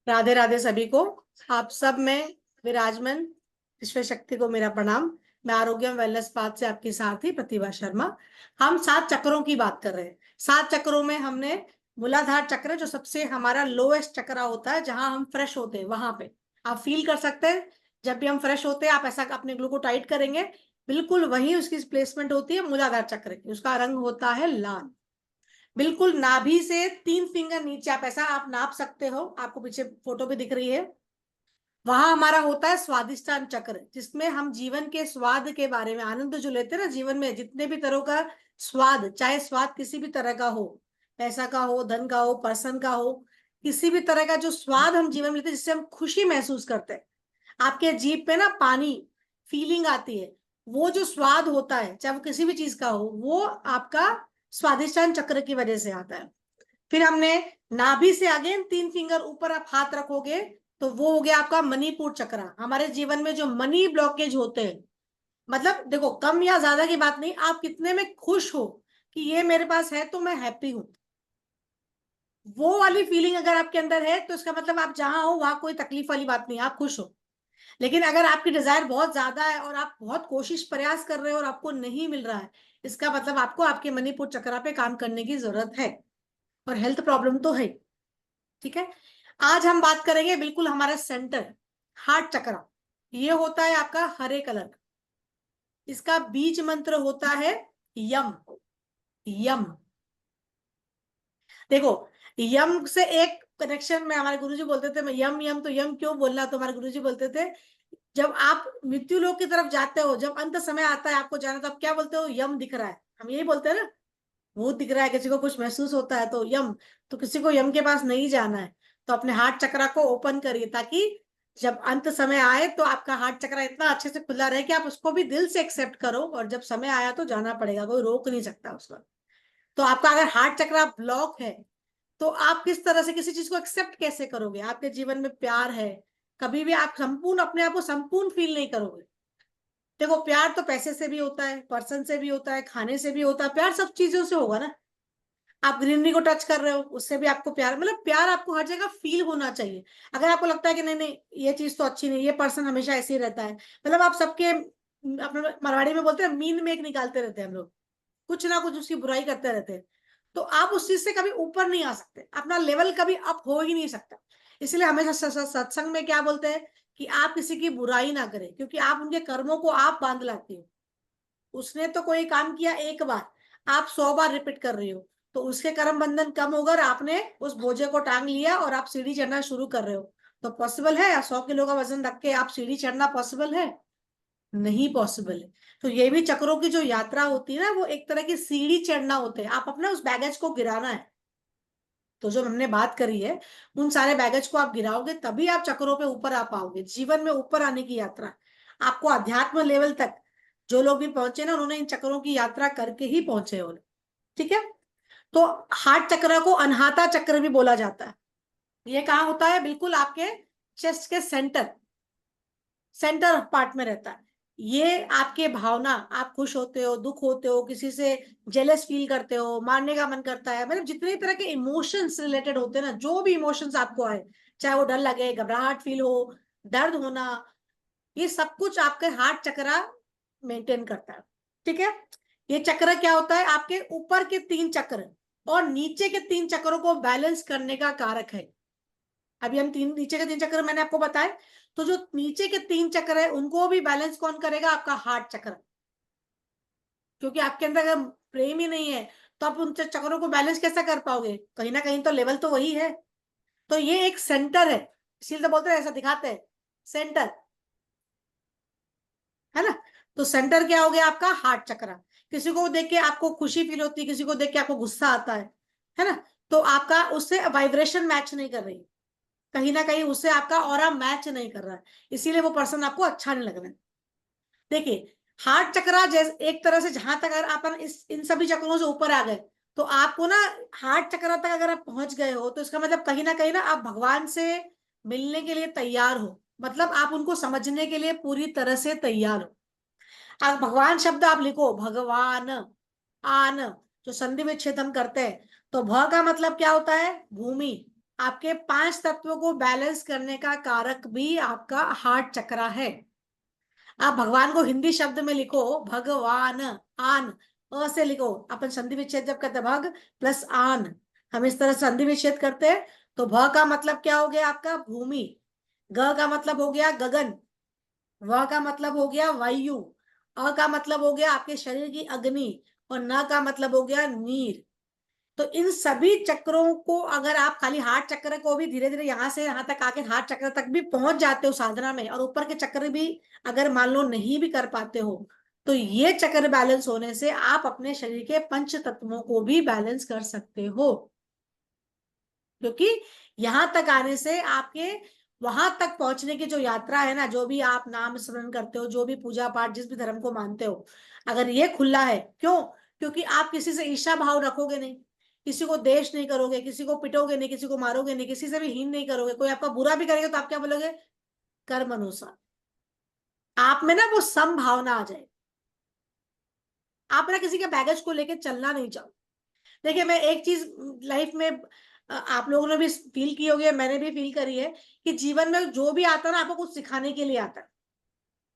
राधे राधे सभी को। आप सब में विराजमान विश्व शक्ति को मेरा प्रणाम। मैं आरोग्य वेलनेस पाथ से आपकी साथी प्रतिभा शर्मा। हम 7 चक्रों की बात कर रहे हैं। 7 चक्रों में हमने मूलाधार चक्र, जो सबसे हमारा लोएस्ट चक्र होता है, जहां हम फ्रेश होते हैं, वहां पे आप फील कर सकते हैं। जब भी हम फ्रेश होते हैं, आप ऐसा अपने ग्लू को टाइट करेंगे, बिल्कुल वही उसकी प्लेसमेंट होती है मूलाधार चक्र की। उसका रंग होता है लाल। बिल्कुल नाभि से 3 फिंगर नीचे आप ऐसा आप नाप सकते हो। आपको पीछे फोटो भी दिख रही है। वहां हमारा होता है स्वादिष्टान चक्र, जिसमें हम जीवन के स्वाद के बारे में आनंद जो लेते हैं ना, जीवन में जितने भी तरह का स्वाद, चाहे स्वाद किसी भी तरह का हो, पैसा का हो, धन का हो, पर्सन का हो, किसी भी तरह का जो स्वाद हम जीवन में लेते हैं, जिससे हम खुशी महसूस करते हैं, आपके जीभ पे ना पानी फीलिंग आती है, वो जो स्वाद होता है, चाहे वो किसी भी चीज का हो, वो आपका स्वादिष्टान चक्र की वजह से आता है। फिर हमने नाभि से आगे 3 फिंगर ऊपर आप हाथ रखोगे, तो वो हो गया आपका मणिपुर चक्र। हमारे जीवन में जो मनी ब्लॉकेज होते हैं, मतलब देखो, कम या ज्यादा की बात नहीं, आप कितने में खुश हो कि ये मेरे पास है तो मैं हैप्पी हूं, वो वाली फीलिंग अगर आपके अंदर है, तो इसका मतलब आप जहां हो वहां कोई तकलीफ वाली बात नहीं, आप खुश हो। लेकिन अगर आपकी डिजायर बहुत ज्यादा है और आप बहुत कोशिश प्रयास कर रहे हो और आपको नहीं मिल रहा है, इसका मतलब आपको आपके मणिपुर चक्र पे काम करने की जरूरत है, और हेल्थ प्रॉब्लम तो है। ठीक है। आज हम बात करेंगे बिल्कुल हमारा सेंटर, हार्ट चक्र। ये होता है आपका हरे कलर का। इसका बीज मंत्र होता है यम। यम, देखो, यम से एक कनेक्शन में हमारे गुरुजी बोलते थे, मैं यम यम, तो यम क्यों बोलना, तो हमारे गुरुजी बोलते थे, जब आप मृत्यु लोक की तरफ जाते हो, जब अंत समय आता है आपको जाना, तो आप क्या बोलते हो? यम दिख रहा है। हम यही बोलते हैं ना, भूत दिख रहा है, किसी को कुछ महसूस होता है तो यम। तो किसी को यम के पास नहीं जाना है, तो अपने हार्ट चक्र को ओपन करिए, ताकि जब अंत समय आए तो आपका हार्ट चक्र इतना अच्छे से खुला रहे कि आप उसको भी दिल से एक्सेप्ट करो, और जब समय आया तो जाना पड़ेगा, कोई रोक नहीं सकता उसको। तो आपका अगर हार्ट चक्र ब्लॉक है, तो आप किस तरह से किसी चीज को एक्सेप्ट कैसे करोगे? आपके जीवन में प्यार है, कभी भी आप संपूर्ण अपने आप को संपूर्ण फील नहीं करोगे। देखो, प्यार तो पैसे से भी होता है, पर्सन से भी होता है, खाने से भी होता है, प्यार सब चीजों से होगा ना। आप ग्रीनरी को टच कर रहे हो, उससे भी आपको प्यार, मतलब प्यार आपको हर जगह फील होना चाहिए। अगर आपको लगता है कि नहीं नहीं, ये चीज तो अच्छी नहीं, ये पर्सन हमेशा ऐसे ही रहता है, मतलब आप सबके, अपने मरवाड़ी में बोलते हैं मीन मेक निकालते रहते हैं हम लोग, कुछ ना कुछ उसकी बुराई करते रहते हैं, तो आप उस चीज से कभी ऊपर नहीं आ सकते, अपना लेवल कभी अप हो ही नहीं सकता। इसलिए हमेशा सत्संग में क्या बोलते हैं कि आप किसी की बुराई ना करें, क्योंकि आप उनके कर्मों को आप बांध लाते हो। उसने तो कोई काम किया एक बार, आप 100 बार रिपीट कर रही हो, तो उसके कर्म बंधन कम होगा, और आपने उस बोझे को टांग लिया और आप सीढ़ी चढ़ना शुरू कर रहे हो। तो पॉसिबल है? 100 किलो का वजन रख के आप सीढ़ी चढ़ना पॉसिबल है? नहीं पॉसिबल है। तो ये भी चक्रों की जो यात्रा होती है ना, वो एक तरह की सीढ़ी चढ़ना होते हैं, आप अपने उस बैगेज को गिराना है। तो जो हमने बात करी है, उन सारे बैगेज को आप गिराओगे, तभी आप चक्रों पे ऊपर आ पाओगे। जीवन में ऊपर आने की यात्रा, आपको अध्यात्म लेवल तक जो लोग भी पहुंचे ना, उन्होंने इन चक्रों की यात्रा करके ही पहुंचे हो। ठीक है। तो हार्ट चक्र को अनहाता चक्र भी बोला जाता है। ये कहाँ होता है? बिल्कुल आपके चेस्ट के सेंटर, सेंटर पार्ट में रहता है। ये आपके भावना, आप खुश होते हो, दुख होते हो, किसी से जेलस फील करते हो, मारने का मन करता है, मतलब जितने तरह के इमोशंस रिलेटेड होते हैं ना, जो भी इमोशंस आपको आए, चाहे वो डर लगे, घबराहट फील हो, दर्द होना, ये सब कुछ आपके हार्ट चक्र मेंटेन करता है। ठीक है। ये चक्र क्या होता है? आपके ऊपर के 3 चक्र और नीचे के 3 चक्रों को बैलेंस करने का कारक है। अभी हम नीचे के 3 चक्र मैंने आपको बताए, तो जो नीचे के 3 चक्र है, उनको भी बैलेंस कौन करेगा? आपका हार्ट चक्र। क्योंकि आपके अंदर अगर प्रेम ही नहीं है, तो आप उन चक्रों को बैलेंस कैसे कर पाओगे? कहीं ना कहीं तो लेवल तो वही है। तो ये एक सेंटर है, इसीलिए तो बोलते हैं, ऐसा दिखाते हैं, सेंटर, है ना। तो सेंटर क्या हो गया? आपका हार्ट चक्र। किसी को देख के आपको खुशी फील होती है, किसी को देख के आपको गुस्सा आता है ना। तो आपका उससे वाइब्रेशन मैच नहीं कर रही, कहीं ना कहीं उससे आपका ऑरा मैच नहीं कर रहा है, इसीलिए वो पर्सन आपको अच्छा नहीं लग रहा है। देखिए, हार्ट चक्र जैसे एक तरह से, जहां तक अगर आप इस इन सभी चक्रों से ऊपर आ गए, तो आपको ना हार्ट चक्र तक अगर आप पहुंच गए हो, तो इसका मतलब कहीं ना आप भगवान से मिलने के लिए तैयार हो, मतलब आप उनको समझने के लिए पूरी तरह से तैयार हो। अब भगवान शब्द आप लिखो, भगवान, आन, जो संधि विच्छेद हम करते हैं, तो भ का मतलब क्या होता है? भूमि, आपके 5 तत्वों को बैलेंस करने का कारक भी आपका हार्ट चक्रा है। आप भगवान को हिंदी शब्द में लिखो, भगवान, आन, अ से लिखो। अपन संधि विच्छेद जब करते हैं, भग प्लस आन, हम इस तरह संधि विच्छेद करते हैं। तो भ का मतलब क्या हो गया आपका, भूमि। ग का मतलब हो गया गगन। व का मतलब हो गया वायु। अ का मतलब हो गया आपके शरीर की अग्नि। और न का मतलब हो गया नीर। तो इन सभी चक्रों को अगर आप खाली हार्ट चक्र को भी धीरे धीरे यहाँ से यहाँ तक आके हार्ट चक्र तक भी पहुंच जाते हो साधना में, और ऊपर के चक्र भी अगर मान लो नहीं भी कर पाते हो, तो ये चक्र बैलेंस होने से आप अपने शरीर के पंच तत्वों को भी बैलेंस कर सकते हो। क्योंकि यहां तक आने से आपके वहां तक पहुंचने की जो यात्रा है ना, जो भी आप नाम स्मरण करते हो, जो भी पूजा पाठ जिस भी धर्म को मानते हो, अगर ये खुला है, क्यों? क्योंकि आप किसी से ईर्ष्या भाव रखोगे नहीं, किसी को देश नहीं करोगे, किसी को पिटोगे नहीं, किसी को मारोगे नहीं, किसी से भी हीन नहीं करोगे। कोई आपका बुरा भी करेगा तो आप क्या बोलोगे, कर्म अनुसार। आप में ना वो सम भावना आ जाए। आप ना किसी के बैगेज को लेके चलना नहीं चाहो। देखिए, मैं एक चीज लाइफ में आप लोगों ने भी फील की होगी, मैंने भी फील करी है, कि जीवन में जो भी आता है ना, आपको कुछ सिखाने के लिए आता है।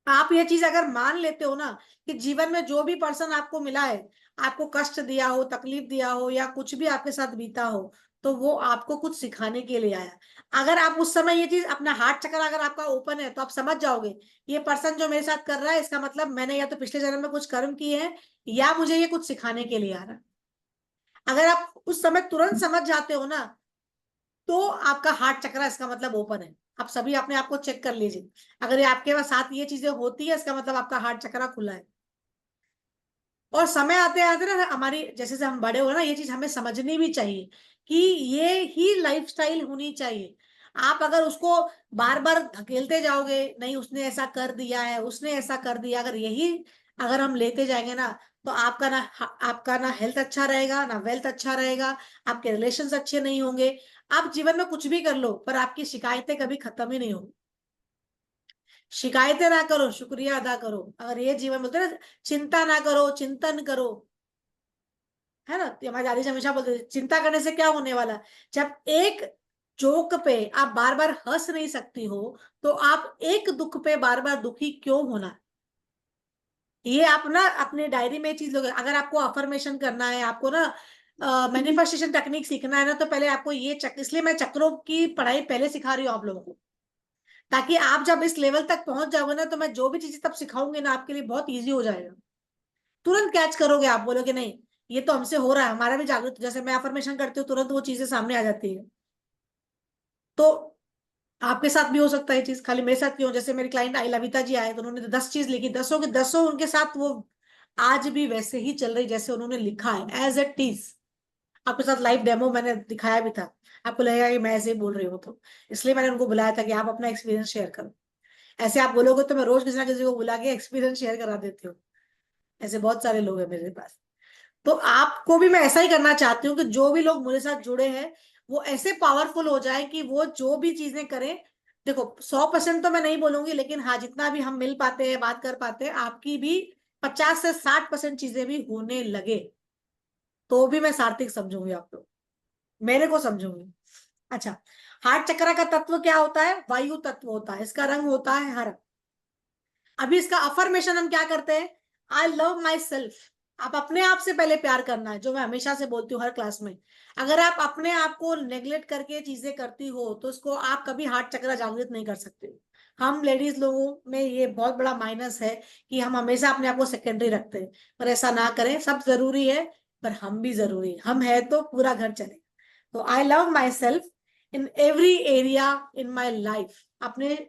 आप ये चीज अगर मान लेते हो ना, कि जीवन में जो भी पर्सन आपको मिला है, आपको कष्ट दिया हो, तकलीफ दिया हो, या कुछ भी आपके साथ बीता हो, तो वो आपको कुछ सिखाने के लिए आया। अगर आप उस समय ये चीज, अपना हार्ट चक्र अगर आपका ओपन है, तो आप समझ जाओगे ये पर्सन जो मेरे साथ कर रहा है, इसका मतलब मैंने या तो पिछले जन्म में कुछ कर्म किए हैं, या मुझे ये कुछ सिखाने के लिए आ रहा है। अगर आप उस समय तुरंत समझ जाते हो ना, तो आपका हार्ट चक्र इसका मतलब ओपन है। आप सभी अपने आप को चेक कर लीजिए, अगर ये आपके पास साथ ये चीजें होती है, इसका मतलब आपका हार्ट चक्र खुला है। और समय आते आते ना हमारी, जैसे से हम बड़े हो ना, ये चीज हमें समझनी भी चाहिए कि ये ही लाइफस्टाइल होनी चाहिए। आप अगर उसको बार बार धकेलते जाओगे, नहीं उसने ऐसा कर दिया है, उसने ऐसा कर दिया, अगर यही अगर हम लेते जाएंगे ना, तो आपका ना हेल्थ अच्छा रहेगा, ना वेल्थ अच्छा रहेगा, आपके रिलेशंस अच्छे नहीं होंगे। आप जीवन में कुछ भी कर लो, पर आपकी शिकायतें कभी खत्म ही नहीं होंगी। शिकायतें ना करो, शुक्रिया अदा करो। अगर ये जीवन बोलते हैं ना, चिंता ना करो, चिंतन करो, है ना? तो हमारे दादी जी हमेशा बोलते थे, चिंता करने से क्या होने वाला। जब एक जोक पे आप बार बार हंस नहीं सकती हो, तो आप एक दुख पे बार बार दुखी क्यों होना। ये आप ना अपने डायरी में चीज लोगे। अगर आपको अफर्मेशन करना है, आपको ना मैनिफेस्टेशन टेक्निक सीखना है ना, तो पहले आपको ये इसलिए मैं चक्रों की पढ़ाई पहले सिखा रही हूँ आप लोगों को, ताकि आप जब इस लेवल तक पहुंच जाओगे ना, तो मैं जो भी चीजें तब सिखाऊंगी ना, आपके लिए बहुत ईजी हो जाएगा। तुरंत कैच करोगे, आप बोलोगे नहीं ये तो हमसे हो रहा है, हमारा भी जागरूक। जैसे मैं अफर्मेशन करती हूँ, तुरंत वो चीजें सामने आ जाती है। तो आपके साथ भी हो सकता है चीज, खाली मेरे साथ क्यों। जैसे मेरी क्लाइंट आई लविता जी आए, तो उन्होंने 10 चीज लिखी, 10 के 10 उनके साथ वो आज भी वैसे ही चल रही जैसे उन्होंने लिखा है, एज इट इज। आपके साथ लाइव डेमो मैंने दिखाया भी था, आपको लगेगा कि मैं ऐसे ही बोल रही हूँ। तो इसलिए मैंने उनको बुलाया था कि आप अपना एक्सपीरियंस शेयर करो। ऐसे आप बोलोगे तो मैं रोज किसी ना किसी को बुला के एक्सपीरियंस शेयर करा देती हूँ। ऐसे बहुत सारे लोग हैं मेरे पास। तो आपको भी मैं ऐसा ही करना चाहती हूँ कि जो भी लोग मेरे साथ जुड़े हैं, वो ऐसे पावरफुल हो जाए कि वो जो भी चीजें करें, देखो 100% तो मैं नहीं बोलूंगी, लेकिन हाँ जितना भी हम मिल पाते हैं, बात कर पाते हैं, आपकी भी 50 से 60% चीजें भी होने लगे, तो भी मैं सार्थक समझूंगी, आप लोग मेरे को समझूंगी। अच्छा, हार्ट चक्र का तत्व क्या होता है, वायु तत्व होता है, इसका रंग होता है हरा। अभी इसका अफर्मेशन हम क्या करते हैं, आई लव माई सेल्फ। आप अपने आप से पहले प्यार करना है, जो मैं हमेशा से बोलती हूँ हर क्लास में। अगर आप अपने आप को नेग्लेक्ट करके चीजें करती हो, तो उसको आप कभी हार्ट चक्र जागृत नहीं कर सकते। हम लेडीज लोगों में ये बहुत बड़ा माइनस है कि हम हमेशा अपने आप को सेकेंडरी रखते हैं। पर ऐसा ना करें, सब जरूरी है, पर हम भी जरूरी है। हम है तो पूरा घर चलेगा। तो I love my self in every area in my life. अपने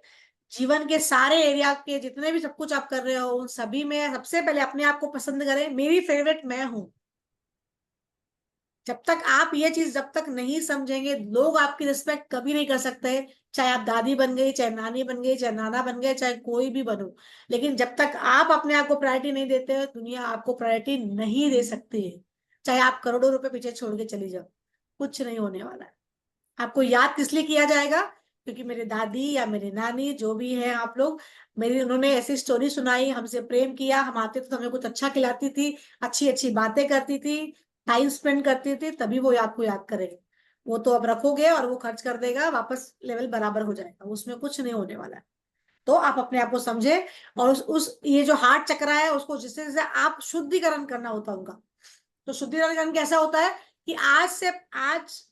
जीवन के सारे एरिया के जितने भी सब कुछ आप कर रहे हो, उन सभी में सबसे पहले अपने आप को पसंद करें। मेरी फेवरेट मैं हूं। जब तक आप ये चीज जब तक नहीं समझेंगे, लोग आपकी रिस्पेक्ट कभी नहीं कर सकते। चाहे आप दादी बन गई, चाहे नानी बन गई, चाहे नाना बन गए, चाहे कोई भी बनो, लेकिन जब तक आप अपने आप को प्रायोरिटी नहीं देते हो, दुनिया आपको प्रायोरिटी नहीं दे सकती है। चाहे आप करोड़ों रुपए पीछे छोड़ के चली जाओ, कुछ नहीं होने वाला है। आपको याद किस लिए किया जाएगा, क्योंकि मेरे दादी या मेरे नानी जो भी है आप लोग, मेरी उन्होंने ऐसी स्टोरी सुनाई, हमसे प्रेम किया, हम आते तो हमें कुछ अच्छा खिलाती थी, अच्छी अच्छी बातें करती थी, टाइम स्पेंड करती थी, तभी वो आपको याद करेंगे। वो तो अब रखोगे और वो खर्च कर देगा, वापस लेवल बराबर हो जाएगा, उसमें कुछ नहीं होने वाला है। तो आप अपने आप को समझे, और उस ये जो हार्ट चक्र है उसको जिससे जैसे आप शुद्धिकरण करना होता है उनका। तो शुद्धिकरण कैसा होता है कि आज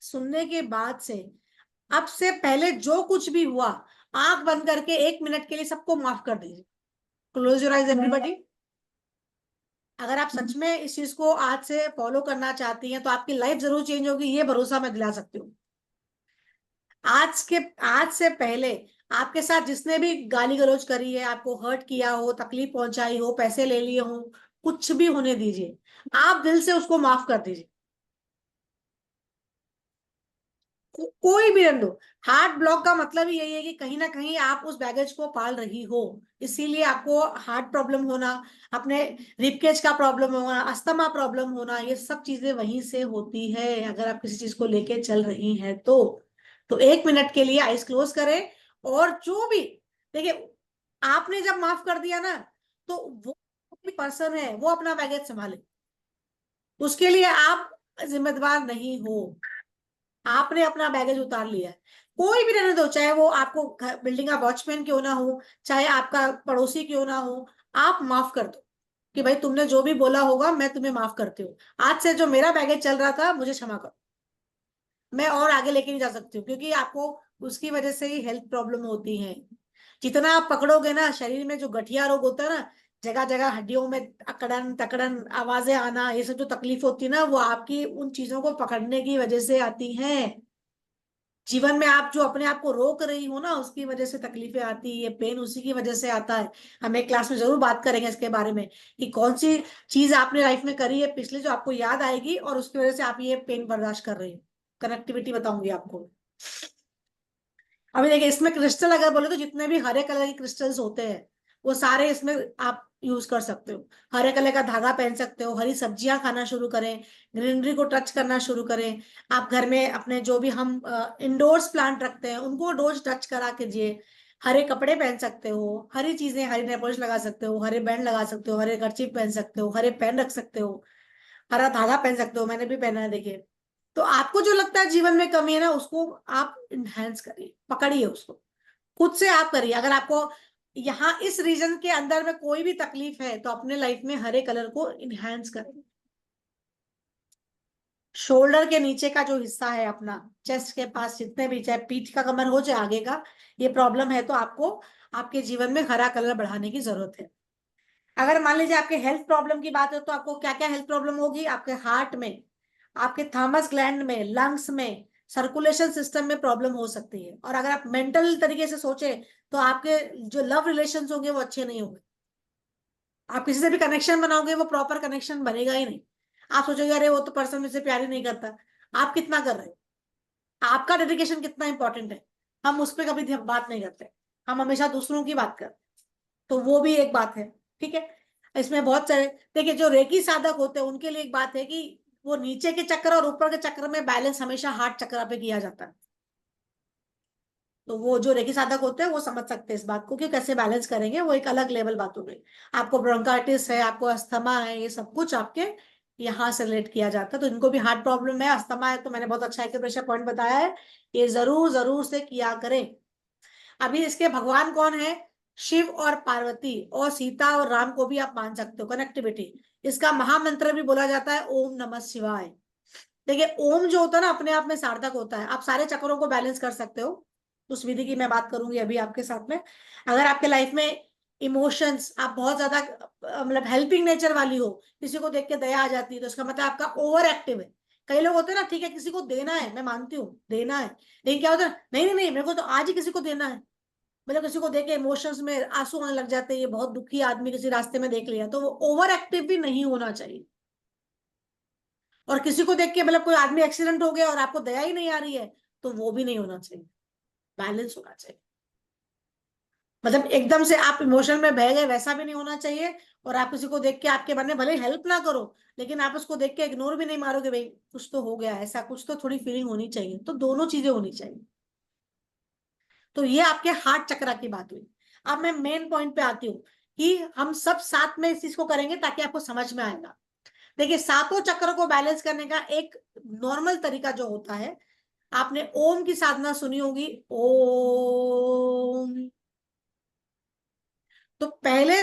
सुनने के बाद से, अब से पहले जो कुछ भी हुआ, आंख बंद करके 1 मिनट के लिए सबको माफ कर दीजिए। Close your eyes everybody. अगर आप सच में इस चीज को आज से फॉलो करना चाहती हैं तो आपकी लाइफ जरूर चेंज होगी, ये भरोसा मैं दिला सकती हूँ। आज से पहले आपके साथ जिसने भी गाली गलौज करी है, आपको हर्ट किया हो, तकलीफ पहुंचाई हो, पैसे ले लिए हो, कुछ भी होने दीजिए, आप दिल से उसको माफ कर दीजिए। कोई भी रन दो। हार्ट ब्लॉक का मतलब ही यही है कि कहीं ना कहीं आप उस बैगेज को पाल रही हो, इसीलिए आपको हार्ट प्रॉब्लम होना, अपने रिपकेज का प्रॉब्लम होना, अस्थमा प्रॉब्लम होना, ये सब चीजें वहीं से होती है अगर आप किसी चीज को लेके चल रही हैं तो 1 मिनट के लिए आइज क्लोज करें, और जो भी देखिए, आपने जब माफ कर दिया ना, तो वो पर्सन है वो अपना बैगेज संभाले, उसके लिए आप जिम्मेदार नहीं हो। आपने अपना बैगेज उतार लिया है। कोई भी रहने दो, चाहे वो आपको बिल्डिंग का वॉचमैन क्यों ना हो, चाहे आपका पड़ोसी क्यों ना हो, आप माफ कर दो कि भाई तुमने जो भी बोला होगा मैं तुम्हें माफ करती हूँ, आज से जो मेरा बैगेज चल रहा था मुझे क्षमा करो, मैं और आगे लेके नहीं जा सकती हूँ, क्योंकि आपको उसकी वजह से ही हेल्थ प्रॉब्लम होती है। जितना आप पकड़ोगे ना, शरीर में जो गठिया रोग होता है ना, जगह जगह हड्डियों में अकड़न तकड़न आवाजें आना, ये सब जो तकलीफ होती है ना, वो आपकी उन चीजों को पकड़ने की वजह से आती हैं। जीवन में आप जो अपने आप को रोक रही हो ना, उसकी वजह से तकलीफें आती है, ये पेन उसी की वजह से आता है। हम एक क्लास में जरूर बात करेंगे इसके बारे में कि कौन सी चीज आपने लाइफ में करी है पिछले जो आपको याद आएगी और उसकी वजह से आप ये पेन बर्दाश्त कर रही हो। कनेक्टिविटी बताऊंगी आपको। अभी देखिए, इसमें क्रिस्टल अगर बोले तो जितने भी हरे कलर के क्रिस्टल्स होते हैं वो सारे इसमें आप यूज कर सकते हो। हरे कलर का धागा पहन सकते हो, हरी सब्जियां खाना शुरू करें, ग्रीनरी को टच करना शुरू करें। आप घर में अपने जो भी हम इंडोर्स प्लांट रखते हैं उनको रोज टच करा कीजिए। हरे कपड़े पहन सकते हो, हरी चीजें, हरी नेल पॉलिश लगा सकते हो, हरे बैंड लगा सकते हो, हरे कर्चीफ पहन सकते हो, हरे पेन रख सकते हो, हरा धागा पहन सकते हो, मैंने भी पहना है देखिए। तो आपको जो लगता है जीवन में कमी है ना, उसको आप इनहेंस करिए, पकड़िए उसको, खुद से आप करिए। अगर आपको यहाँ इस रीजन के अंदर में कोई भी तकलीफ है तो अपने लाइफ में हरे कलर को इनहेंस करें। शोल्डर के नीचे का जो हिस्सा है अपना, चेस्ट के पास जितने भी, चाहे पीठ का कमर हो चाहे आगे का, ये प्रॉब्लम है तो आपको आपके जीवन में हरा कलर बढ़ाने की जरूरत है। अगर मान लीजिए आपके हेल्थ प्रॉब्लम की बात है तो आपको क्या क्या हेल्थ प्रॉब्लम होगी, आपके हार्ट में, आपके थामस ग्लैंड में, लंग्स में, सर्कुलेशन सिस्टम में प्रॉब्लम हो सकती है। और अगर आप मेंटल तरीके से सोचे तो आपके जो लव रिलेशन होंगे वो अच्छे नहीं होंगे। आप किसी से भी कनेक्शन बनाओगे वो प्रॉपर कनेक्शन बनेगा ही नहीं। आप सोचोगे अरे वो तो पर्सन मुझसे प्यार ही नहीं करता। आप कितना कर रहे हो, आपका डेडिकेशन कितना इंपॉर्टेंट है, हम उस पर कभी बात नहीं करते। हम हमेशा दूसरों की बात करते, तो वो भी एक बात है। ठीक है, इसमें बहुत सारे, देखिए जो रेकी साधक होते हैं उनके लिए एक बात है कि वो नीचे के चक्र और ऊपर के चक्र में बैलेंस हमेशा हार्ट चक्र पे किया जाता है। तो वो जो रेकी साधक होते हैं वो समझ सकते हैं इस बात को कि कैसे बैलेंस करेंगे, वो एक अलग लेवल बात हो गई। आपको ब्रोंकाइटिस है, आपको अस्थमा है, ये सब कुछ आपके यहाँ से रिलेट किया जाता है। तो इनको भी हार्ट प्रॉब्लम है, अस्थमा है, तो मैंने बहुत अच्छा एक्यूप्रेशर पॉइंट बताया है, ये जरूर जरूर से किया करें। अभी इसके भगवान कौन है, शिव और पार्वती, और सीता और राम को भी आप मान सकते हो, कनेक्टिविटी। इसका महामंत्र भी बोला जाता है ओम नमः शिवाय। देखिए ओम जो होता है ना अपने आप में सार्थक होता है, आप सारे चक्रों को बैलेंस कर सकते हो। उस विधि की मैं बात करूंगी अभी आपके साथ में। अगर आपके लाइफ में इमोशंस, आप बहुत ज्यादा मतलब हेल्पिंग नेचर वाली हो, किसी को देख के दया आ जाती है, तो इसका मतलब आपका ओवर एक्टिव है। कई लोग होते हैं ना, ठीक है किसी को देना है, मैं मानती हूँ देना है, लेकिन क्या होता है, नहीं नहीं नहीं मेरे को तो आज ही किसी को देना है, मतलब किसी को देख के इमोशंस में आंसू आने लग जाते हैं, ये बहुत दुखी आदमी किसी रास्ते में देख लिया, तो वो ओवर एक्टिव भी नहीं होना चाहिए। और किसी को देख के मतलब कोई आदमी एक्सीडेंट हो गया और आपको दया ही नहीं आ रही है, तो वो भी नहीं होना चाहिए। बैलेंस होना चाहिए। मतलब एकदम से आप इमोशन में बह गए वैसा भी नहीं होना चाहिए, और आप किसी को देख के आपके मन में भले हेल्प ना करो, लेकिन आप उसको देख के इग्नोर भी नहीं मारोगे, भाई कुछ तो हो गया, ऐसा कुछ तो थोड़ी फीलिंग होनी चाहिए। तो दोनों चीजें होनी चाहिए। तो ये आपके हार्ट चक्रा की बात हुई। अब मैं मेन पॉइंट पे आती हूँ कि हम सब साथ में इस चीज को करेंगे ताकि आपको समझ में आएगा। देखिए, सातों चक्र को बैलेंस करने का एक नॉर्मल तरीका जो होता है, आपने ओम की साधना सुनी होगी, ओम। तो पहले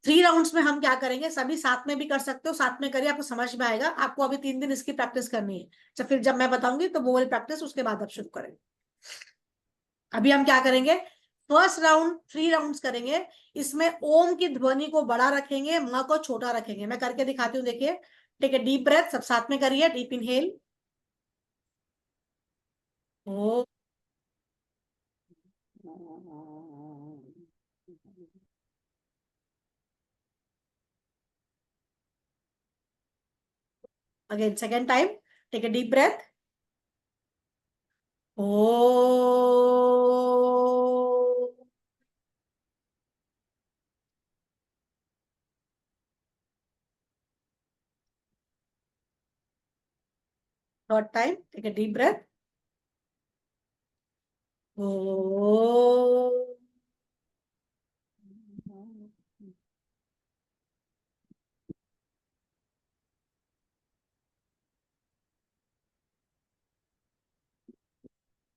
3 राउंड्स में हम क्या करेंगे, सभी साथ में भी कर सकते हो, साथ में करिए, आपको समझ में आएगा। आपको अभी 3 दिन इसकी प्रैक्टिस करनी है, फिर जब मैं बताऊंगी तो वो वाली प्रैक्टिस उसके बाद आप शुरू करेंगे। अभी हम क्या करेंगे, फर्स्ट राउंड 3 राउंड्स करेंगे। इसमें ओम की ध्वनि को बड़ा रखेंगे, म को छोटा रखेंगे। मैं करके दिखाती हूँ, देखिए। ठीक है, डीप ब्रेथ सब साथ में करिए। डीप इनहेल, ओ, अगेन सेकेंड टाइम। ठीक है, डीप ब्रेथ, ओ, थर्ड टाइम। ठीक है, डीप ब्रेथ, ओ।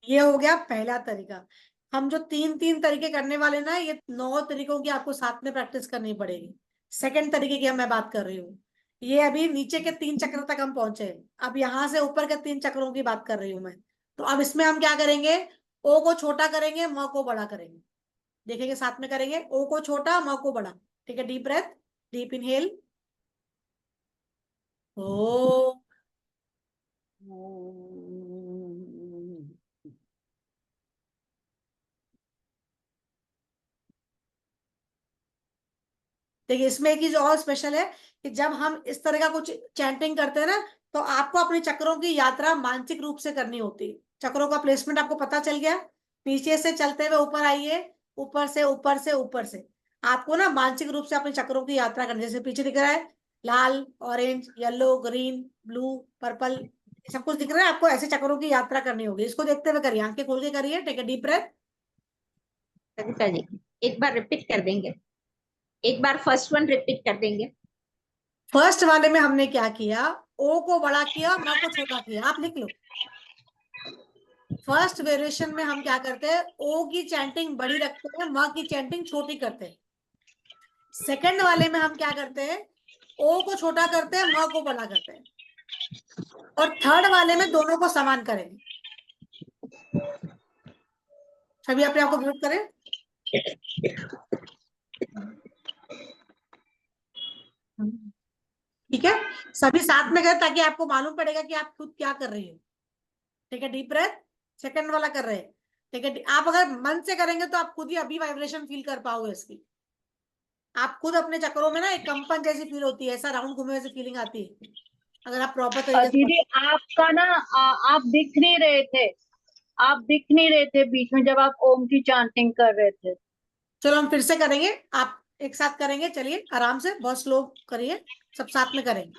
ये हो गया पहला तरीका। हम जो 3 3 तरीके करने वाले ना, ये 9 तरीकों की आपको साथ में प्रैक्टिस करनी पड़ेगी। सेकंड तरीके की मैं बात कर रही हूँ। ये अभी नीचे के 3 चक्र तक हम पहुंचे। अब यहां से ऊपर के 3 चक्रों की बात कर रही हूँ मैं। तो अब इसमें हम क्या करेंगे, ओ को छोटा करेंगे, म को बड़ा करेंगे। देखेंगे, साथ में करेंगे, ओ को छोटा, म को बड़ा। ठीक है, डीप ब्रेथ, डीप इनहेल, ओ, देखिए, इसमें एक चीज और स्पेशल है कि जब हम इस तरह का कुछ चैंटिंग करते हैं ना, तो आपको अपने चक्रों की यात्रा मानसिक रूप से करनी होती है। चक्रों का प्लेसमेंट आपको पता चल गया। पीछे से चलते हुए ऊपर आइए, ऊपर से ऊपर से ऊपर से। आपको ना मानसिक रूप से अपने चक्रों की यात्रा करनी है। जैसे पीछे दिख रहा है, लाल, orange, yellow, green, blue, purple, सब कुछ दिख रहा है आपको। ऐसे चक्रों की यात्रा करनी होगी। इसको देखते हुए करिए, आंखें खोल के करिए। Take a deep breath. Savita ji, एक बार रिपीट कर देंगे? एक बार फर्स्ट वन रिपीट कर देंगे? फर्स्ट वाले में हमने क्या किया, ओ को बड़ा किया, म को छोटा किया। आप लिख लो। फर्स्ट वेरिएशन में हम क्या करते हैं, ओ की चैंटिंग बड़ी रखते हैं, म की चैंटिंग छोटी करते हैं। सेकंड वाले में हम क्या करते हैं, ओ को छोटा करते हैं, म को बड़ा करते हैं। और थर्ड वाले में दोनों को समान करेंगे। सभी अपने आप को म्यूट करें। ठीक है, सभी साथ में करें ताकि आपको मालूम पड़ेगा कि आप खुद क्या कर रही हो। ठीक है, डीप ब्रेथ, सेकंड वाला कर रहे हैं। ठीक है, आप अगर मन से करेंगे तो आप खुद ही अभी वाइब्रेशन फील कर पाओगे इसकी। आप खुद अपने चक्रों में ना एक कंपन जैसी फील होती है, ऐसा राउंड घूमे वैसी फीलिंग आती है, अगर आप प्रॉपर तरीके से दीदी आपका ना आप दिख नहीं रहे थे। आप दिख नहीं रहे थे बीच में जब आप ओम की चांटिंग कर रहे थे। चलो हम फिर से करेंगे, आप एक साथ करेंगे। चलिए, आराम से, बहुत स्लो करिए, सब साथ में करेंगे।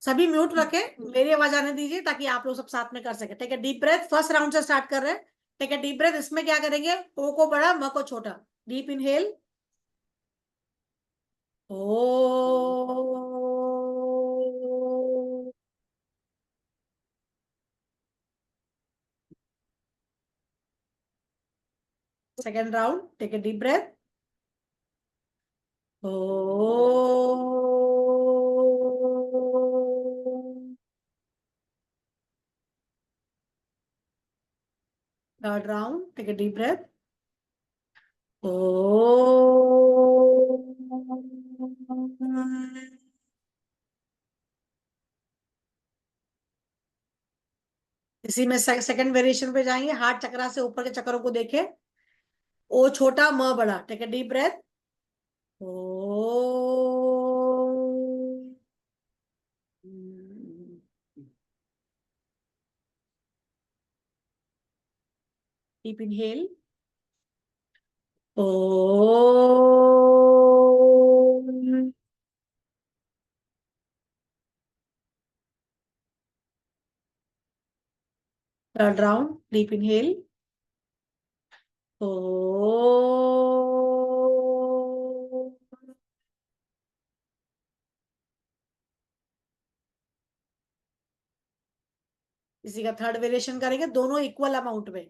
सभी म्यूट रखें, मेरी आवाज आने दीजिए ताकि आप लोग सब साथ में कर सके। ठीक है, डीप ब्रेथ, फर्स्ट राउंड से स्टार्ट कर रहे हैं। ठीक है, डीप ब्रेथ, इसमें क्या करेंगे, ओ को बड़ा, म को छोटा। डीप इनहेल, ओ, second round. Take a deep breath, ओ, third round. Take a deep breath, ओ, इसी में सेकंड वेरिएशन पे जाएंगे। हार्ट चक्रा से ऊपर के चक्रों को देखें, ओ छोटा, म बड़ा। टेक ए डीप ब्रेथ, ओ, डीप इनहेल, ओ, थर्ड राउंड। डीप इनहेल, ओ, इसी का थर्ड वेरिएशन करेंगे, दोनों इक्वल अमाउंट में,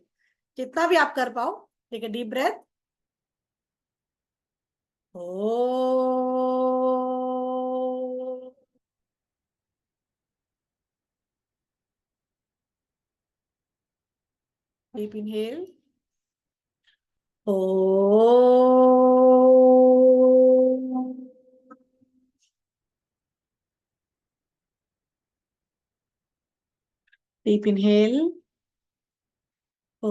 जितना भी आप कर पाओ। ठीक है, डीप ब्रेथ। ओ, डीप इनहेल। ओ, डीप इनहेल। ओ,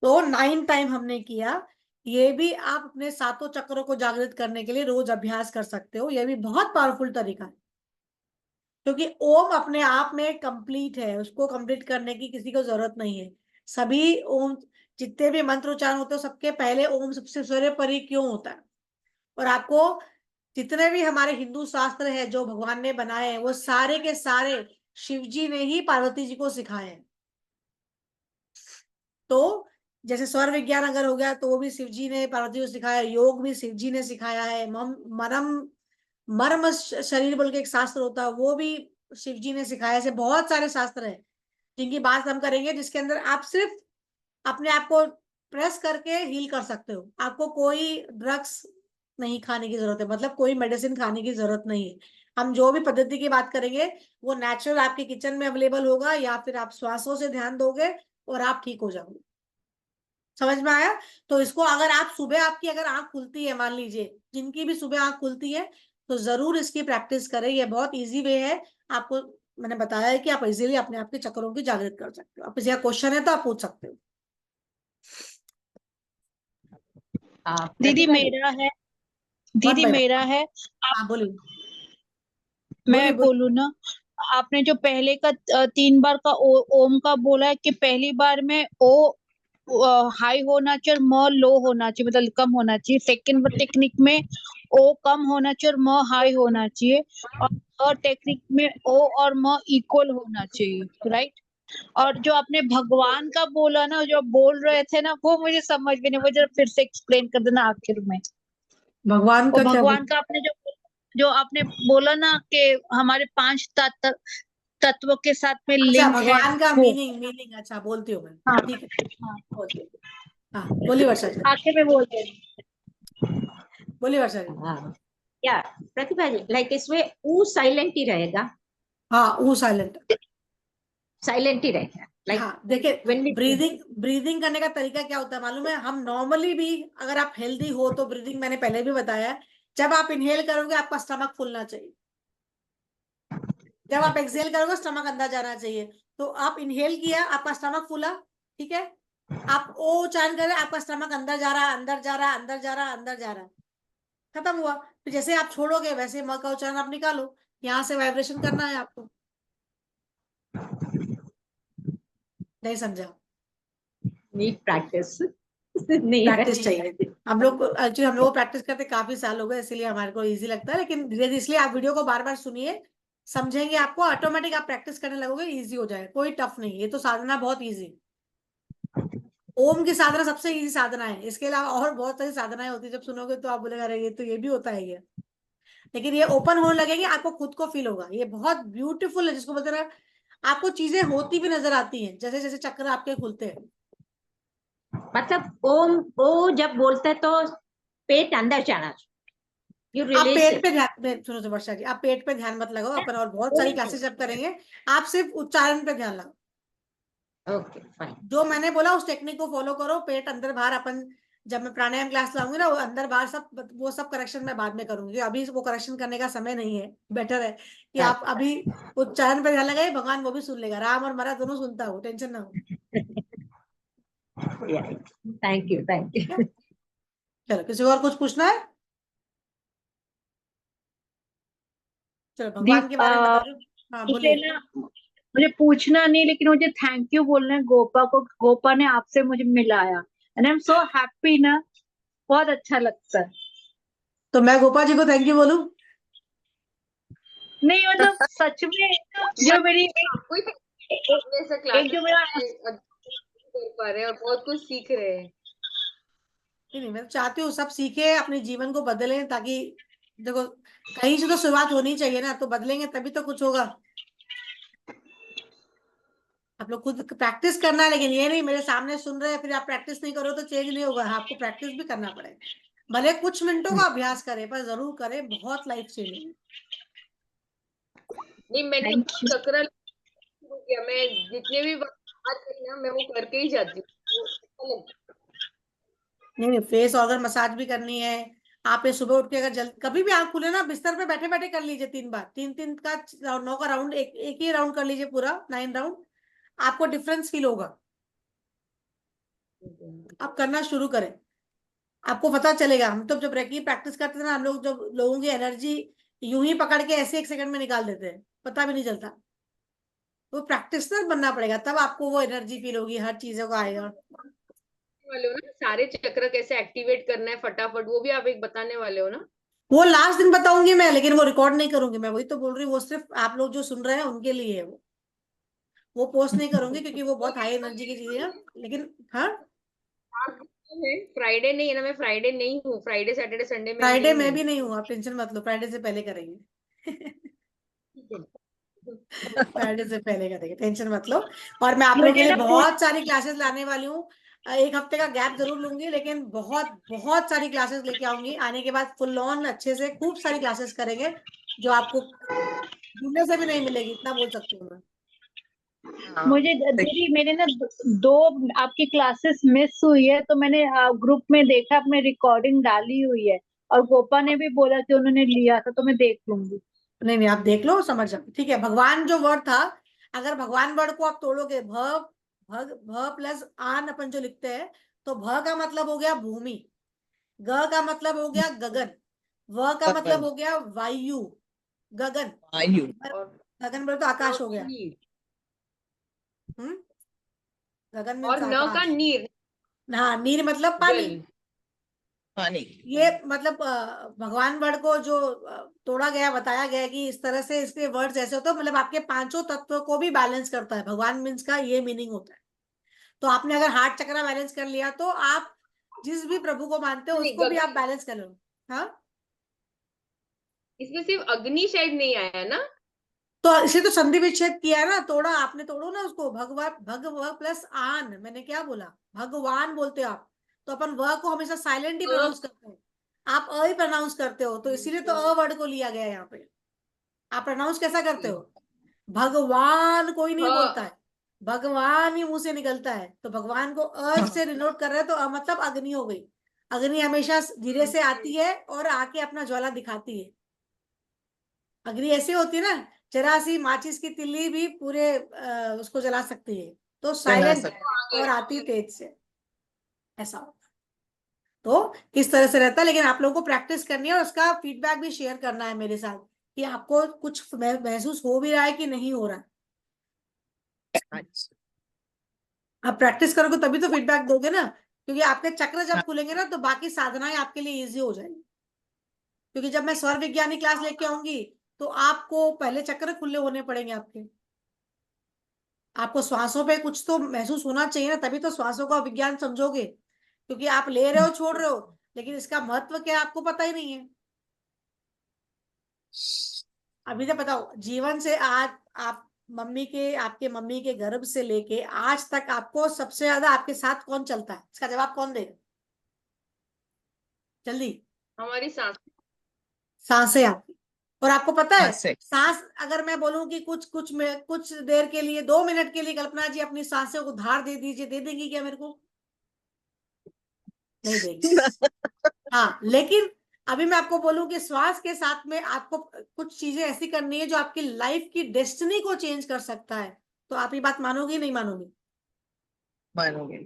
तो 9 टाइम हमने किया। ये भी आप अपने सातों चक्रों को जागृत करने के लिए रोज अभ्यास कर सकते हो। ये भी बहुत पावरफुल तरीका है, क्योंकि ओम अपने आप में कंप्लीट है, उसको कंप्लीट करने की किसी को जरूरत नहीं है। सभी ओम, जितने भी मंत्र उच्चारण होते हैं, सबके पहले ओम सबसे सर्वोपरि क्यों होता है। और आपको जितने भी हमारे हिंदू शास्त्र है जो भगवान ने बनाए हैं, वो सारे के सारे शिव जी ने ही पार्वती जी को सिखाए हैं। तो जैसे स्वर विज्ञान अगर हो गया, तो वो भी शिव जी ने पार्वती को सिखाया है। योग भी शिव जी ने सिखाया है। मरम मर्म शरीर बोल के एक शास्त्र होता है, वो भी शिव जी ने सिखाया। ऐसे बहुत सारे शास्त्र हैं जिनकी बात हम करेंगे, जिसके अंदर आप सिर्फ अपने आप को प्रेस करके हील कर सकते हो। आपको कोई ड्रग्स नहीं खाने की जरूरत है, मतलब कोई मेडिसिन खाने की जरूरत नहीं है। हम जो भी पद्धति की बात करेंगे वो नेचुरल आपके किचन में अवेलेबल होगा, या फिर आप श्वासों से ध्यान दोगे और आप ठीक हो जाओगे। समझ में आया? तो इसको अगर आप सुबह, आपकी अगर आंख खुलती है, मान लीजिए जिनकी भी सुबह आंख खुलती है, तो जरूर इसकी प्रैक्टिस करें। ये बहुत इजी वे है। आपको मैंने बताया है कि आप इजीली अपने आप के चक्रों की जागृत कर सकते हो। आप किसी का क्वेश्चन है तो आप पूछ सकते हो। दीदी प्रतिभा जी, मेरा है, वन दीदी बाय वन। मेरा है। हाँ बोलिए, बोलिए, मैं बोलिए। बोलूँ ना, आपने जो पहले का 3 बार का ओम का बोला है कि पहली बार में ओ हाई होना चाहिए और म लो होना चाहिए, मतलब कम होना चाहिए। सेकंड टेक्निक में ओ कम होना चाहिए और म हाई होना चाहिए। और थर्ड टेक्निक में ओ और म इक्वल होना चाहिए, राइट। और जो आपने भगवान का बोला ना, जो आप बोल रहे थे ना, वो मुझे समझ में नहीं, वो जरा फिर से एक्सप्लेन कर देना आखिर में। भगवान वो का क्या भगवान बोल? का आपने जो जो आपने बोला ना कि हमारे 5 तत्वों के साथ में अच्छा, लिंक है भगवान का वो। मीनिंग अच्छा बोलती हूँ मैं। हाँ ठीक है, हाँ, बोलती हूँ। हाँ बोलिए वर्षा जी, आखिर में बोलते हैं। बोलिए वर्षा जी। हाँ, या प्रतिभा जी, लाइक इसमें ऊ साइलेंट ही रहेगा, हाँ, वो साइलेंट। साइलेंट ही रहेगा, लाइक हाँ देखिए, व्हेन वी। ब्रीदिंग करने का तरीका क्या होता है मालूम है? हम नॉर्मली भी, अगर आप हेल्दी हो तो ब्रीदिंग मैंने पहले भी बताया है। जब आप इनहेल करोगे आपका स्टमक फूलना चाहिए, जब आप एक्सहेल करोगे स्टमक अंदर जाना चाहिए। तो आप इनहेल किया, आपका स्टमक फूला, ठीक है। आप ओ उच्चारण कर रहे, आपका स्टमक अंदर जा रहा, अंदर जा रहा, अंदर जा रहा, अंदर जा रहा, खत्म हुआ। तो जैसे आप छोड़ोगे वैसे म का उच्चारण आप निकालो, यहाँ से वाइब्रेशन करना है आपको। नहीं समझा? नीड प्रैक्टिस नहीं प्रैक्टिस है। चाहिए। हम लोग एक्चुअली हम लोग प्रैक्टिस करते काफी साल हो गए, इसीलिए हमारे को इजी लगता है। लेकिन धीरे धीरे, इसलिए आप वीडियो को बार बार सुनिए, समझेंगे आपको ऑटोमेटिक, आप प्रैक्टिस करने लगोगे, इजी हो जाएगा। कोई टफ नहीं, ये तो साधना बहुत इजी। ओम की साधना सबसे इजी साधना है। इसके अलावा और बहुत सारी साधनाएं होती है, जब सुनोगे तो आप बोलेगा अरे ये तो ये भी होता है ये। लेकिन ये ओपन होने लगेगी, आपको खुद को फील होगा। ये बहुत ब्यूटीफुल है, जिसको बोलते हैं ना, आपको चीजें होती भी नजर आती हैं, जैसे जैसे चक्र आपके खुलते हैं। मतलब ओम ओ जब बोलते हैं तो पेट अंदर जाना चाहिए, यू आप रिलीज पेट इट। पे ध्यान, सुनो तो वर्षा जी, आप पेट पे ध्यान मत लगाओ। अपन और बहुत सारी क्लासेस जब करेंगे, आप सिर्फ उच्चारण पे ध्यान लगाओ। Okay fine. जो मैंने बोला उस टेक्निक को फॉलो करो। पेट अंदर बाहर, अपन जब मैं प्राणायाम क्लास लाऊंगी ना, वो अंदर बाहर सब, वो सब करेक्शन मैं बाद में करूंगी। अभी वो करेक्शन करने का समय नहीं है। बेटर है कि आप अभी उच्चारण पे ध्यान लगाए, भगवान वो भी सुन लेगा। राम और मरा दोनों सुनता हो, टेंशन ना हो। थैंक यू, थैंक ठीक है, यू। चलो किसी को और कुछ पूछना है? चलो दी भगवान के बारे में बता रही हूँ। हाँ मुझे बोलिए। ना, मुझे पूछना नहीं, लेकिन मुझे थैंक यू बोलना है गोपा को। गोपा ने आपसे मुझे मिलाया, and I am so happy ना, बहुत अच्छा लगता है। तो मैं गोपा जी को थैंक यू बोलूं? नहीं मतलब सच में, जो मेरी आपको ही एक, अपने से एक जो मेरा क्लासेस कर पा रहे हैं और बहुत कुछ सीख रहे हैं। नहीं, मैं तो चाहती हूँ सब सीखे, अपने जीवन को बदलें, ताकि देखो कहीं से तो शुरुआत होनी चाहिए ना, तो बदलेंगे तभी तो कुछ होगा। आप लोग खुद प्रैक्टिस करना है, लेकिन ये नहीं मेरे सामने सुन रहे हैं फिर आप प्रैक्टिस नहीं करो तो चेंज नहीं होगा। आपको प्रैक्टिस भी करना पड़ेगा, भले कुछ मिनटों का अभ्यास करें पर जरूर करें, बहुत लाइफ चेंजिंग। नहीं, मैंने थैंक यू। चक्र शुरू किया, मैं जितने भी बात करी ना मैं वो करके ही जाती हूँ, वो अच्छा लगता नहीं नहीं, फेस ऑर्गन मसाज भी करनी है। आप ये सुबह उठ के अगर जल्द कभी भी आंख खुले ना, बिस्तर पे बैठे बैठे कर लीजिए 3 बार, 3 3 का 9 का राउंड, एक ही राउंड कर लीजिए पूरा 9 राउंड, आपको डिफरेंस फील होगा। है। आप करना शुरू करें, आपको पता चलेगा। हम तो जब रेकी प्रैक्टिस करते थे ना, हम लोग जब लोगों की एनर्जी यूं ही पकड़ के ऐसे 1 सेकंड में निकाल देते हैं, पता भी नहीं चलता। वो प्रैक्टिसनर बनना पड़ेगा, तब आपको वो एनर्जी फील होगी, हर चीजों का आएगा। वाले हो ना सारे चक्र कैसे एक्टिवेट करना है फटाफट, वो भी आप एक बताने वाले हो ना? वो लास्ट दिन बताऊंगी मैं, लेकिन वो रिकॉर्ड नहीं करूंगी मैं, वही तो बोल रही हूँ, वो सिर्फ आप लोग जो सुन रहे हैं उनके लिए है वो पोस्ट नहीं करूंगी क्योंकि वो बहुत हाई एनर्जी की चीजें हैं। लेकिन हाँ, फ्राइडे नहीं है ना, मैं फ्राइडे नहीं हूँ, फ्राइडे सैटरडे संडे में फ्राइडे नहीं में हूँ। भी नहीं हूँ, आप टेंशन मत लो, फ्राइडे से पहले करेंगे। फ्राइडे से पहले करेंगे, टेंशन मत लो। और मैं आप लोगों के मुझे लिए ना बहुत सारी क्लासेस लाने वाली हूँ। 1 हफ्ते का गैप जरूर लूंगी, लेकिन बहुत बहुत सारी क्लासेस लेके आऊंगी। आने के बाद फुल ऑन अच्छे से खूब सारी क्लासेस करेंगे, जो आपको ढूंढने से भी नहीं मिलेगी, इतना बोल सकती हूँ मैं। मुझे दीदी मेरे ना दो आपकी क्लासेस मिस हुई है, तो मैंने ग्रुप में देखा, आपने रिकॉर्डिंग डाली हुई है, और गोपा ने भी बोला कि उन्होंने लिया था, तो मैं देख लूंगी। नहीं नहीं, आप देख लो, समझ जाओ, ठीक है। भगवान जो वर्ड था, अगर भगवान वर्ड को आप तोड़ोगे, भ प्लस आन अपन जो लिखते हैं, तो भ का मतलब हो गया भूमि, ग का मतलब हो गया गगन, व का मतलब हो गया वायु, गगन। वायु। और गगन बोले तो आकाश हो न का गया। नीर, हम्म, गगन और मीन्स न का आकाश। नीर, हाँ, नीर मतलब पानी। जल। पानी। ये मतलब भगवान वर्ड को जो तोड़ा गया, बताया गया कि इस तरह से इसके वर्ड्स ऐसे होते हैं, मतलब आपके पांचों तत्वों को भी बैलेंस करता है। भगवान मीन्स का ये मीनिंग होता है। तो आपने अगर हार्ट चक्र बैलेंस कर लिया, तो आप जिस भी प्रभु को मानते हो नहीं, उसको भी आप बैलेंस कर लो। हाँ, इसमें सिर्फ अग्नि शायद नहीं आया ना? तो इसे तो संधि विच्छेद किया है ना, तोड़ा आपने, तोड़ो ना उसको। भगवान, भगव प्लस आन, मैंने क्या बोला, भगवान बोलते हो आप, तो अपन व को हमेशा साइलेंट ही प्रोनाउंस करते हैं, आप अ ही प्रोनाउंस करते हो, तो इसीलिए तो अ वर्ड को लिया गया है यहाँ पे। आप प्रोनाउंस कैसा करते हो? भगवान कोई नहीं बोलता है, भगवान ही मुंह से निकलता है, तो भगवान को अ से डिनोट कर रहे हैं, तो अ मतलब अग्नि हो गई। अग्नि हमेशा धीरे से आती है और आके अपना ज्वाला दिखाती है। अग्नि ऐसे होती है ना, जरा सी माचिस की तिल्ली भी पूरे उसको जला सकती है, तो जला साइलेंट सकते। है और आती तेज से, ऐसा होता है। तो किस तरह से रहता है, लेकिन आप लोगों को प्रैक्टिस करनी है और उसका फीडबैक भी शेयर करना है मेरे साथ, कि आपको कुछ महसूस हो भी रहा है कि नहीं हो रहा है। अच्छा। आप प्रैक्टिस करोगे तभी तो फीडबैक दोगे ना, क्योंकि आपके चक्र जब खुलेंगे ना, तो बाकी साधनाएं आपके लिए इजी हो जाएंगी। क्योंकि जब मैं स्वर विज्ञानी क्लास लेके आऊंगी, तो आपको पहले चक्र खुले होने पड़ेंगे आपके। आपको श्वासों पे कुछ तो महसूस होना चाहिए ना, तभी तो श्वासों का विज्ञान समझोगे। क्योंकि आप ले रहे हो, छोड़ रहे हो, लेकिन इसका महत्व क्या है आपको पता ही नहीं है। अभी तो बताओ, जीवन से आज आप आपके मम्मी के गर्भ से लेके आज तक आपको सबसे ज्यादा आपके साथ कौन चलता है, इसका जवाब कौन देगा जल्दी? हमारी सांस। सांसें आपकी। और आपको पता हाँ है, से। सांस अगर मैं बोलूं कि कुछ देर के लिए, 2 मिनट के लिए कल्पना जी अपनी सांसों को धार दे दीजिए, दे देंगी क्या मेरे को? नहीं देगी। हाँ, लेकिन अभी मैं आपको बोलूं कि श्वास के साथ में आपको कुछ चीजें ऐसी करनी है जो आपकी लाइफ की डेस्टिनी को चेंज कर सकता है, तो आप ये बात मानोगी नहीं मानोगी? मानोगे।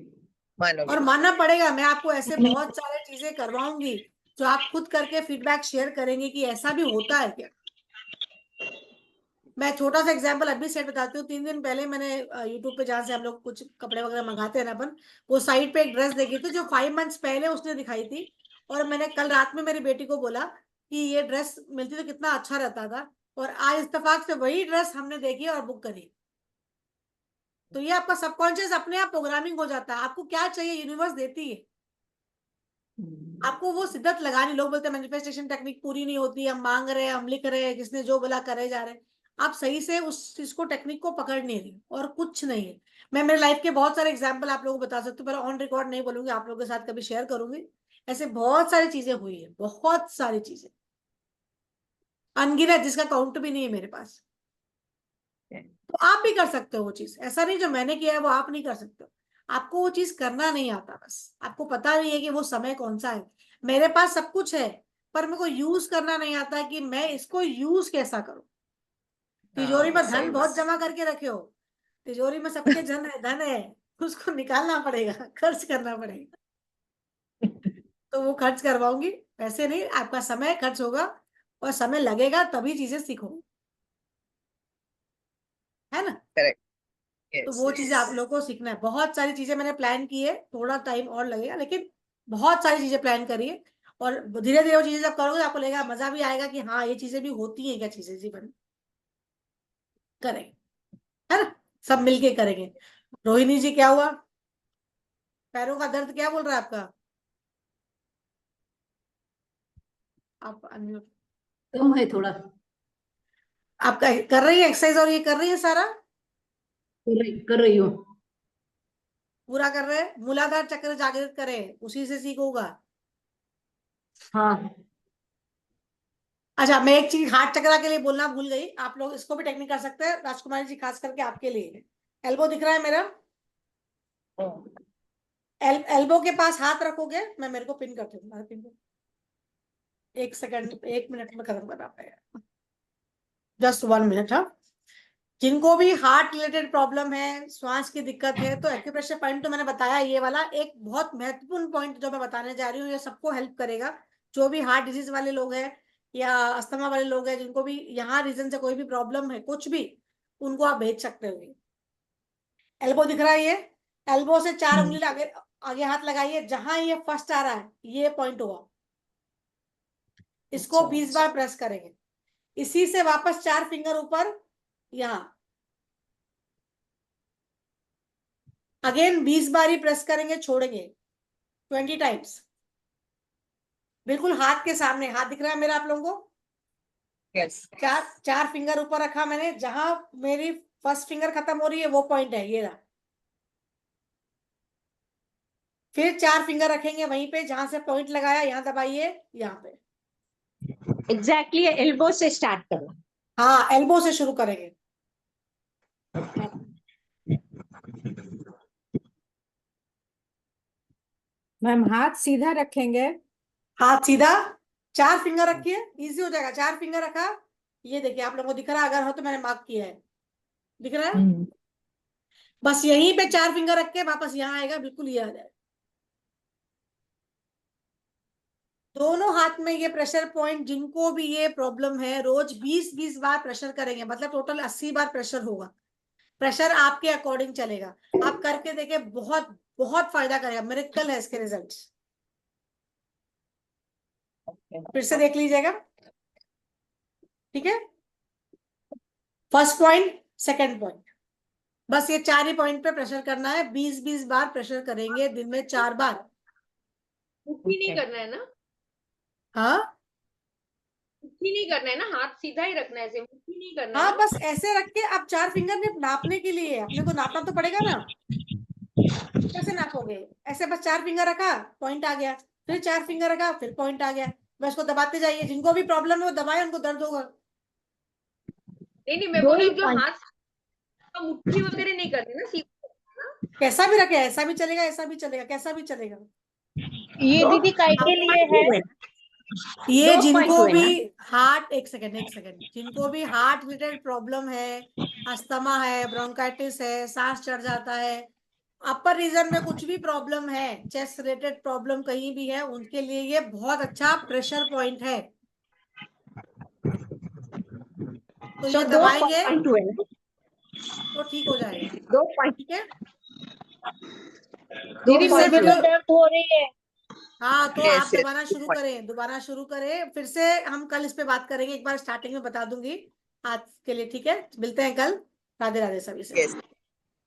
मानोगे। और मानना पड़ेगा। मैं आपको ऐसे बहुत सारे चीजें करवाऊंगी जो आप खुद करके फीडबैक शेयर करेंगे कि ऐसा भी होता है क्या। मैं छोटा सा एग्जांपल अभी सेट बताती हूँ। 3 दिन पहले मैंने यूट्यूब पे, जहाँ से हम लोग कुछ कपड़े वगैरह मंगाते हैं ना अपन, वो साइट पे एक ड्रेस देखी थी जो 5 मंथ्स पहले उसने दिखाई थी। और मैंने कल रात में मेरी बेटी को बोला कि ये ड्रेस मिलती तो कितना अच्छा रहता था, और आज इत्तेफाक से वही ड्रेस हमने देखी और बुक करी। तो ये आपका सबकॉन्शियस अपने आप प्रोग्रामिंग हो जाता है, आपको क्या चाहिए यूनिवर्स देती है। आपको वो शिद्दत लगानी। लोग बोलते हैं मैनिफेस्टेशन टेक्निक पूरी नहीं होती, हम मांग रहे हैं, हम लिख रहे हैं, जिसने जो बोला करे जा रहे हैं। आप सही से उस चीज को, टेक्निक को पकड़ नहीं रही, और कुछ नहीं है। मैं मेरे लाइफ के बहुत सारे एग्जाम्पल आप लोगों को बता सकती हूँ, पर ऑन रिकॉर्ड नहीं बोलूंगी, आप लोगों के साथ कभी शेयर करूंगी। ऐसे बहुत सारी चीजें हुई है, बहुत सारी चीजें, अनगिनत, जिसका काउंट भी नहीं है मेरे पास। तो आप भी कर सकते हो वो चीज, ऐसा नहीं जो मैंने किया है वो आप नहीं कर सकते हो। आपको वो चीज करना नहीं आता, बस आपको पता नहीं है कि वो समय कौन सा है। मेरे पास सब कुछ है, पर मेरे को यूज करना नहीं आता कि मैं इसको यूज कैसा करूं। तिजोरी में धन बहुत जमा करके रखे हो, तिजोरी में सबके धन है, उसको निकालना पड़ेगा, खर्च करना पड़ेगा। तो वो खर्च करवाऊंगी, पैसे नहीं, आपका समय खर्च होगा, और समय लगेगा तभी चीजें सीखोगे, है ना। करेक्ट। तो यस वो चीजें आप लोगों को सीखना है। बहुत सारी चीजें मैंने प्लान की है, थोड़ा टाइम और लगेगा, लेकिन बहुत सारी चीजें प्लान करी है। और धीरे धीरे वो चीजें जब करोगे आपको लगेगा, मजा भी आएगा कि हाँ ये चीजें भी होती हैं, क्या चीजें जीवन में। करेंगे, है ना, सब मिलके करेंगे। रोहिणी जी क्या हुआ, पैरों का दर्द क्या बोल रहा है आपका? आप unmute। कम है थोड़ा। आपका कर रही है एक्सरसाइज, और ये कर रही है सारा, कर रही हूँ। पूरा कर रहे हैं। मूलाधार चक्र जागृत करें, उसी से सीखोगा। हाँ अच्छा, मैं एक चीज हार्ट चक्रा के लिए बोलना भूल गई, आप लोग इसको भी टेक्निक कर सकते हैं, राजकुमारी जी, खास करके आपके लिए। एल्बो दिख रहा है मेरा, एल्बो के पास हाथ रखोगे, मैं मेरे को पिन करती हूँ, पिन कर, 1 सेकंड, 1 मिनट में खत्म करना पड़ेगा, जस्ट 1 मिनट। हाँ, जिनको भी हार्ट रिलेटेड प्रॉब्लम है, श्वास की दिक्कत है, तो एक्यूप्रेशर पॉइंट तो मैंने बताया, ये वाला एक बहुत महत्वपूर्ण पॉइंट जो मैं बताने जा रही हूँ, ये सबको हेल्प करेगा। जो भी हार्ट डिजीज वाले लोग हैं, या अस्थमा वाले लोग हैं, जिनको भी यहाँ रीजन से कोई भी प्रॉब्लम है, कुछ भी, उनको आप भेज सकते हो। एल्बो दिख रहा है, ये एल्बो से 4 उंगली आगे, आगे हाथ लगाइए, जहां ये फर्स्ट आ रहा है ये पॉइंट हुआ, इसको 20 बार प्रेस करेंगे। इसी से वापस 4 फिंगर ऊपर, यहाँ अगेन 20 बार ही प्रेस करेंगे, छोड़ेंगे 20 टाइम्स। बिल्कुल हाथ के सामने, हाथ दिख रहा है मेरा आप लोगों को? यस। 4 फिंगर ऊपर रखा मैंने, जहां मेरी फर्स्ट फिंगर खत्म हो रही है वो पॉइंट है, ये रहा। फिर 4 फिंगर रखेंगे वहीं पे जहां से पॉइंट लगाया, यहाँ दबाइए, यहाँ पे। एग्जैक्टली एल्बो से स्टार्ट करो। हाँ, एल्बो से शुरू करेंगे। मैम हाथ सीधा रखेंगे। हाथ सीधा, 4 फिंगर रखिए, इजी हो जाएगा। 4 फिंगर रखा, ये देखिए आप लोगों को दिख रहा है, अगर हो तो मैंने मार्क किया है, दिख रहा है। बस यहीं पे 4 फिंगर रख के वापस यहाँ आएगा, बिल्कुल ये आ जाए। दोनों हाथ में ये प्रेशर पॉइंट, जिनको भी ये प्रॉब्लम है, रोज 20-20 बार प्रेशर करेंगे, मतलब टोटल 80 बार प्रेशर होगा। प्रेशर आपके अकॉर्डिंग चलेगा, आप करके देखे, बहुत बहुत फायदा करेगा, मिरेकल है इसके रिजल्ट। फिर से देख लीजिएगा, ठीक है। फर्स्ट पॉइंट, सेकंड पॉइंट, बस ये 4 ही पॉइंट पे प्रेशर करना है। 20-20 बार प्रेशर करेंगे, दिन में 4 बार। कुछ भी नहीं करना है ना, हाँ कुछ भी नहीं करना है ना, हाथ सीधा ही रखना है, ऐसे कुछ भी नहीं करना है हाँ, ना। बस ऐसे रख के, आप 4 फिंगर ने नापने के लिए, अपने को नापना तो पड़ेगा ना, कैसे नापोगे? ऐसे बस 4 फिंगर रखा, पॉइंट आ गया, फिर 4 फिंगर रखा, फिर पॉइंट आ गया, बस उसको दबाते जाइए। जिनको भी प्रॉब्लम है वो दबाए, उनको दर्द होगा। नहीं मैं दो बोल रही ही हूँ, जो point। हाथ का मुट्ठी वगैरह नहीं करनी ना, सीधा ना। कैसा भी रखे, ऐसा भी चलेगा, ऐसा भी चलेगा, कैसा भी चलेगा। ये दीदी काय के लिए है? ये दो point जिनको हुए भी ना। हार्ट, एक सेकंड, जिनको भी हार्ट रिलेटेड प्रॉब्लम है, अस्थमा है, ब्रोंकाइटिस है, सांस चढ़ जाता है, अपर रीजन में कुछ भी प्रॉब्लम है, चेस्ट रिलेटेड प्रॉब्लम कहीं भी है, उनके लिए ये बहुत अच्छा प्रेशर पॉइंट है। तो तो ये दो दबाएंगे point हुए ना, तो ठीक हो जाएगा, 2 point, ठीक है। दीदी फिर से मुझे तो वीडियो, दर्द हो रही है। हाँ, तो यस आप दोबारा शुरू करें, दोबारा शुरू करें। फिर से हम कल इस पे बात करेंगे, एक बार स्टार्टिंग में बता दूंगी आज के लिए, ठीक है। मिलते हैं कल। राधे राधे सभी से। यस।